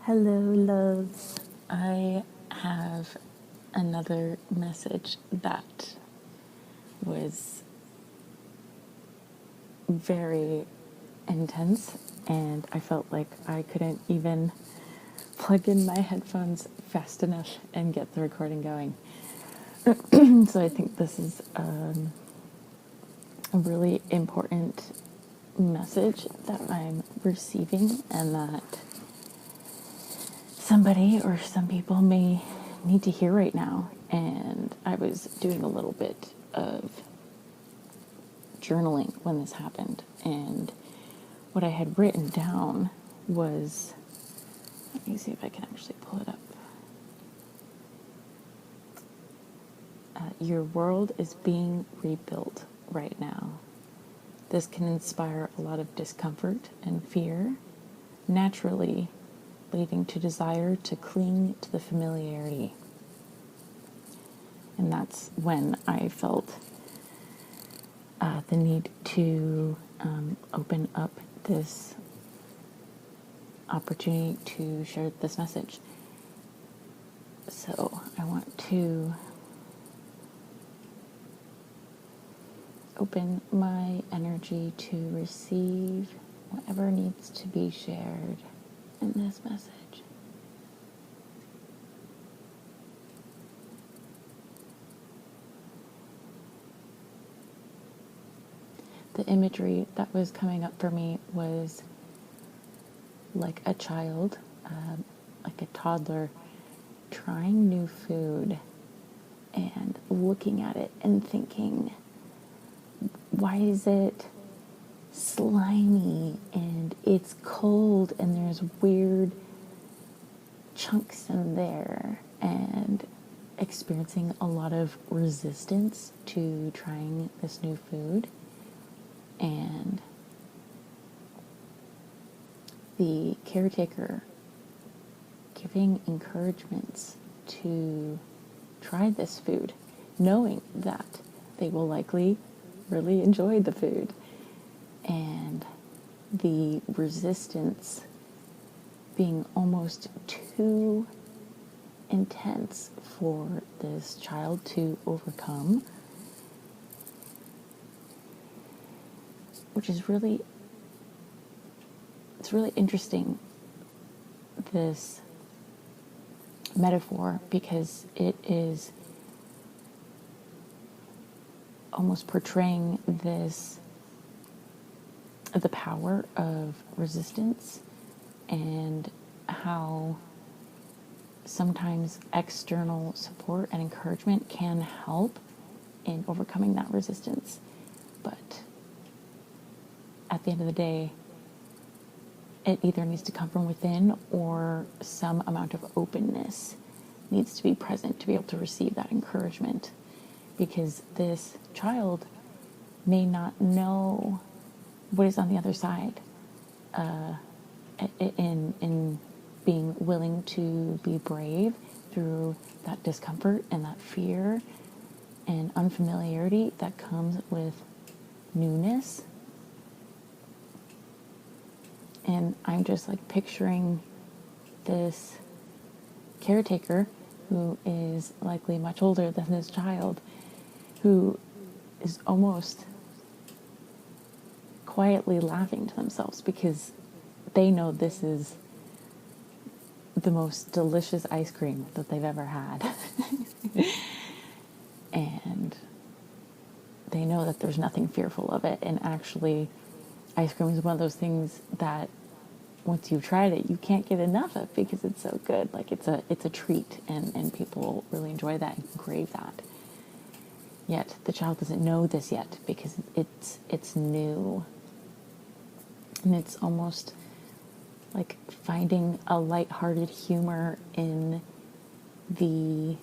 Hello, loves. I have another message that was very intense, and I felt like I couldn't even plug in my headphones fast enough and get the recording going. So I think this is a really important message that I'm receiving, and that somebody or some people may need to hear right now. And I was doing a little bit of journaling when this happened, and what I had written down was, let me see if I can actually pull it up. Your world is being rebuilt right now. This can inspire a lot of discomfort and fear, naturally leading to desire to cling to the familiarity. And that's when I felt the need to open up this opportunity to share this message. So I want to open my energy to receive whatever needs to be shared in this message. The imagery that was coming up for me was like a child, like a toddler, trying new food and looking at it and thinking, why is it slimy and it's cold and there's weird chunks in there, and experiencing a lot of resistance to trying this new food. And the caretaker giving encouragements to try this food, knowing that they will likely really enjoy the food. And the resistance being almost too intense for this child to overcome, which is really, it's really interesting, this metaphor, because it is almost portraying this, the power of resistance, and how sometimes external support and encouragement can help in overcoming that resistance. But at the end of the day, it either needs to come from within, or some amount of openness needs to be present to be able to receive that encouragement. Because this child may not know what is on the other side, in being willing to be brave through that discomfort and that fear and unfamiliarity that comes with newness. And I'm just like picturing this caretaker, who is likely much older than this child, who is almost quietly laughing to themselves because they know this is the most delicious ice cream that they've ever had. And they know that there's nothing fearful of it. And actually, ice cream is one of those things that once you've tried it, you can't get enough of, because it's so good. Like it's a treat, and people really enjoy that and crave that. Yet the child doesn't know this yet, because it's new. And it's almost like finding a lighthearted humor in the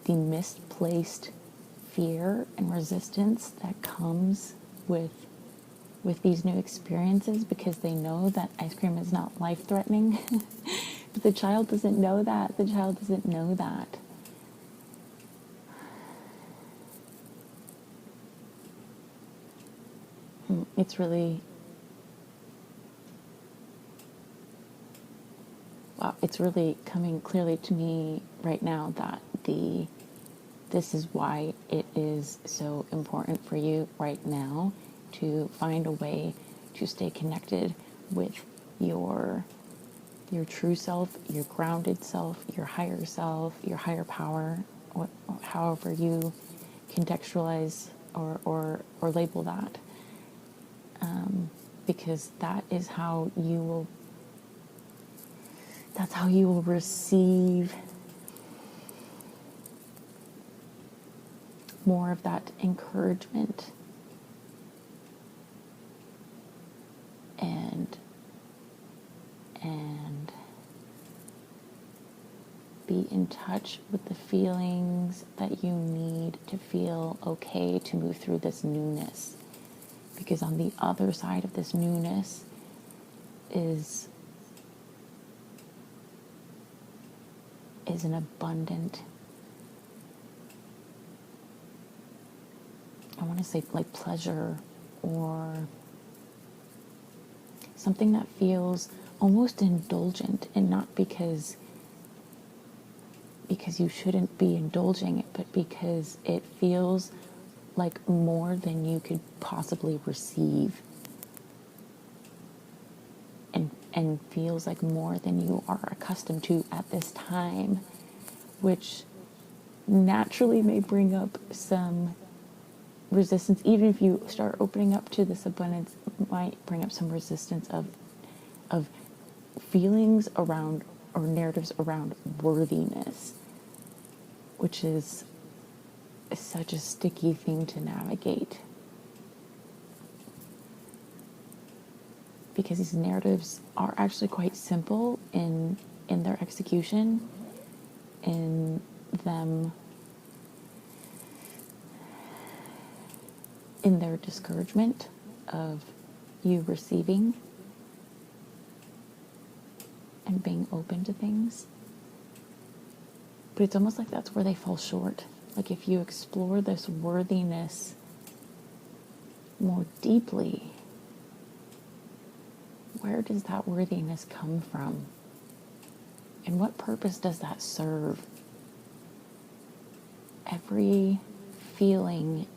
misplaced fear and resistance that comes with these new experiences, because they know that ice cream is not life-threatening. But the child doesn't know that. The child doesn't know that. It's really, it's really coming clearly to me right now that this is why it is so important for you right now to find a way to stay connected with your true self, your grounded self, your higher power, however you contextualize or label that, because that's how you will receive more of that encouragement and be in touch with the feelings that you need to feel okay to move through this newness. Because on the other side of this newness is an abundant, I want to say like pleasure, or something that feels almost indulgent, and not because you shouldn't be indulging it, but because it feels like more than you could possibly receive, and feels like more than you are accustomed to at this time, which naturally may bring up some resistance. Even if you start opening up to this abundance, it might bring up some resistance of feelings around, or narratives around, worthiness, which is such a sticky thing to navigate, because these narratives are actually quite simple in their execution, in them, in their discouragement of you receiving and being open to things. But it's almost like that's where they fall short. Like if you explore this worthiness more deeply, where does that worthiness come from? And what purpose does that serve? Every feeling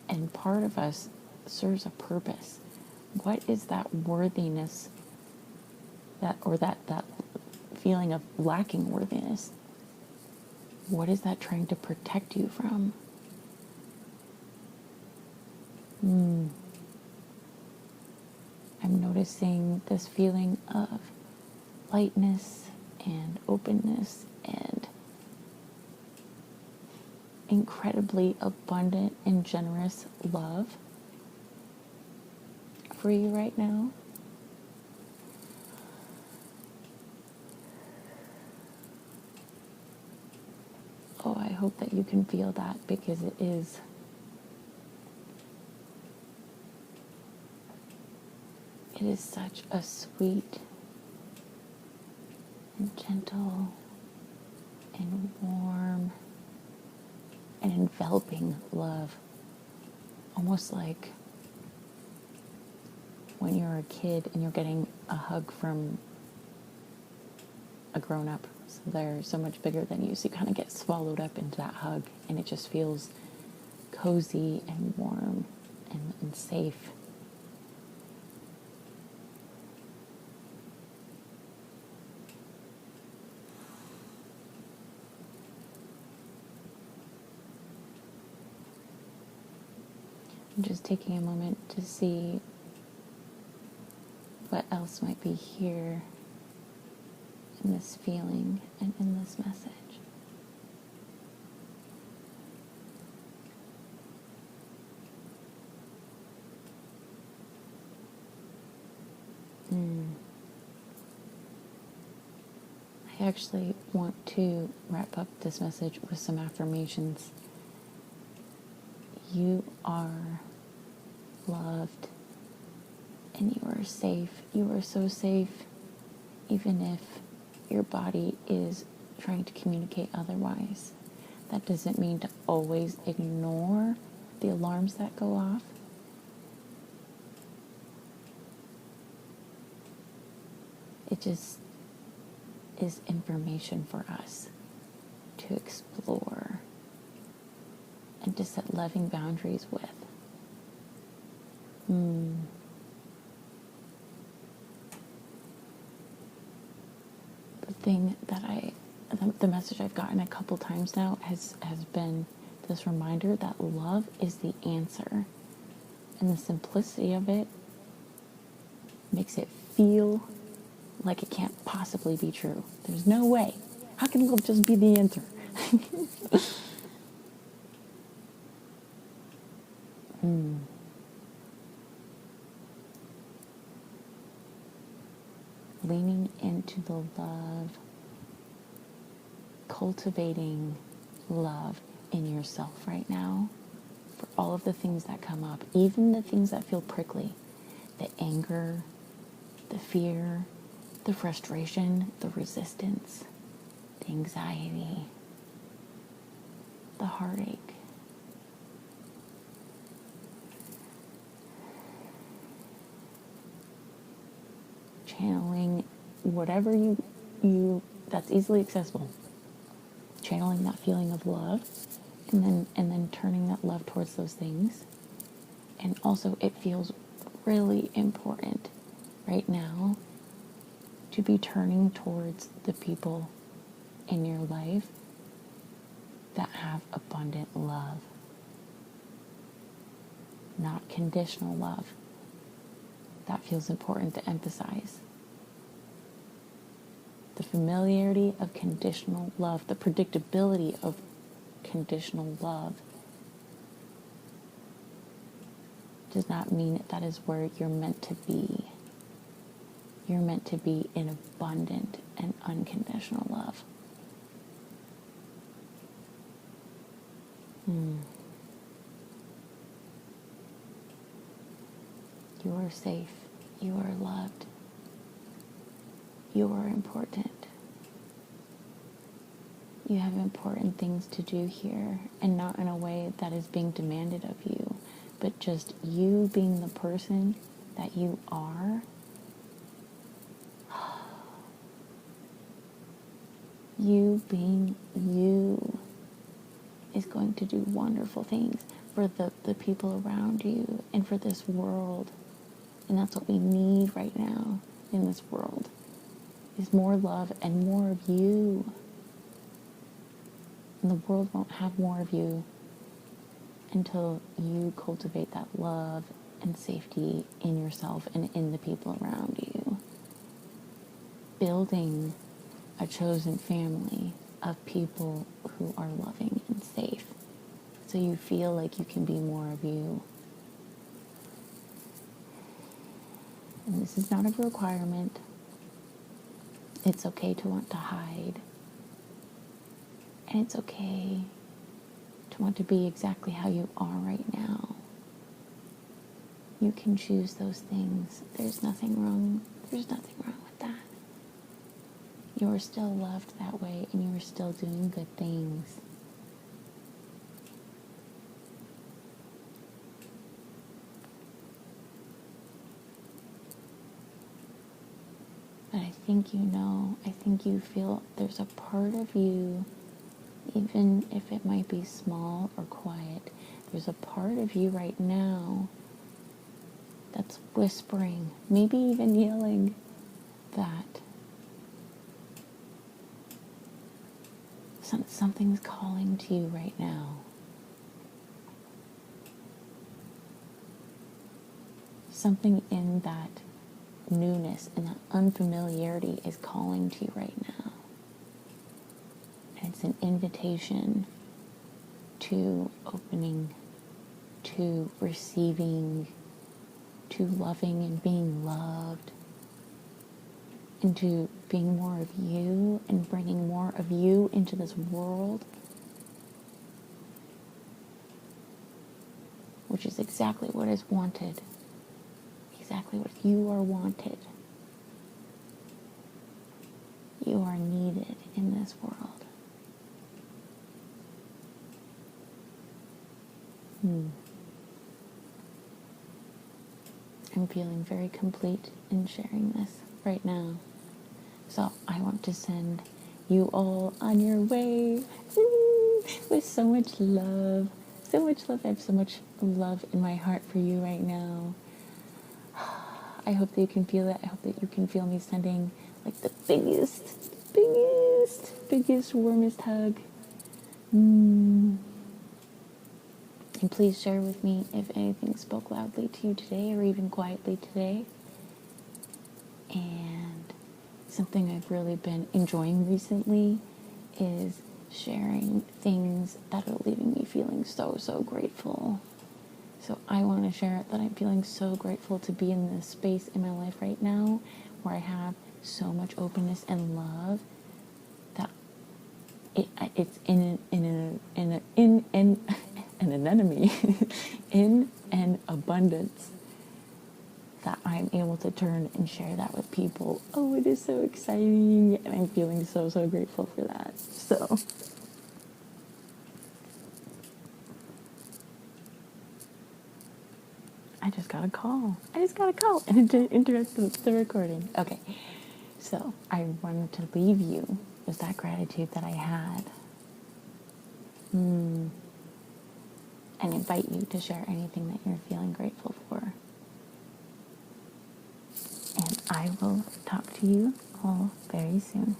and part of us serves a purpose. What is that worthiness, that feeling of lacking worthiness? What is that trying to protect you from? I'm noticing this feeling of lightness and openness and incredibly abundant and generous love for you right now. Oh, I hope that you can feel that, because it is such a sweet and gentle and warm and enveloping love. Almost like when you're a kid and you're getting a hug from a grown-up. So they're so much bigger than you, so you kind of get swallowed up into that hug, and it just feels cozy and warm and safe. I'm just taking a moment to see what else might be here in this feeling and in this message. I actually want to wrap up this message with some affirmations. You are loved, and you are safe. You are so safe, even if your body is trying to communicate otherwise. That doesn't mean to always ignore the alarms that go off. is information for us to explore and to set loving boundaries with. The thing that the message I've gotten a couple times now has been this reminder that love is the answer. And the simplicity of it makes it feel like it can't possibly be true. There's no way. How can love just be the answer? Leaning into the love, cultivating love in yourself right now for all of the things that come up, even the things that feel prickly, the anger, the fear, the frustration, the resistance, the anxiety, the heartache. Channeling whatever you that's easily accessible. Channeling that feeling of love, and then turning that love towards those things. And also, it feels really important right now to be turning towards the people in your life that have abundant love, not conditional love. That feels important to emphasize. The familiarity of conditional love, the predictability of conditional love, does not mean that is where you're meant to be. You're meant to be in abundant and unconditional love. You are safe. You are loved. You are important. You have important things to do here, and not in a way that is being demanded of you, but just you being the person that you are. You being you is going to do wonderful things for the people around you and for this world. And that's what we need right now in this world, is more love and more of you. And the world won't have more of you until you cultivate that love and safety in yourself and in the people around you. Building a chosen family of people who are loving and safe, so you feel like you can be more of you. And this is not a requirement. It's okay to want to hide. And it's okay to want to be exactly how you are right now. You can choose those things. There's nothing wrong. There's nothing wrong with that. You are still loved that way, and you are still doing good things. But I think I think you feel there's a part of you, even if it might be small or quiet, there's a part of you right now that's whispering, maybe even yelling, that something's calling to you right now. Something in that newness and that unfamiliarity is calling to you right now. And it's an invitation to opening, to receiving, to loving and being loved, into being more of you and bringing more of you into this world, which is exactly what is wanted, exactly what you are wanted. You are needed in this world. I'm feeling very complete in sharing this right now. So I want to send you all on your way with so much love. So much love. I have so much love in my heart for you right now. I hope that you can feel it. I hope that you can feel me sending like the biggest, warmest hug. And please share with me if anything spoke loudly to you today or even quietly today. And something I've really been enjoying recently is sharing things that are leaving me feeling so, so grateful. So I want to share that I'm feeling so grateful to be in this space in my life right now where I have so much openness and love that it's in an anemone, in an abundance that I'm able to turn and share that with people. Oh, it is so exciting, and I'm feeling so, so grateful for that. So I just got a call. And it interrupted the recording. Okay, so I wanted to leave you with that gratitude that I had. And invite you to share anything that you're feeling grateful for. And I will talk to you all very soon.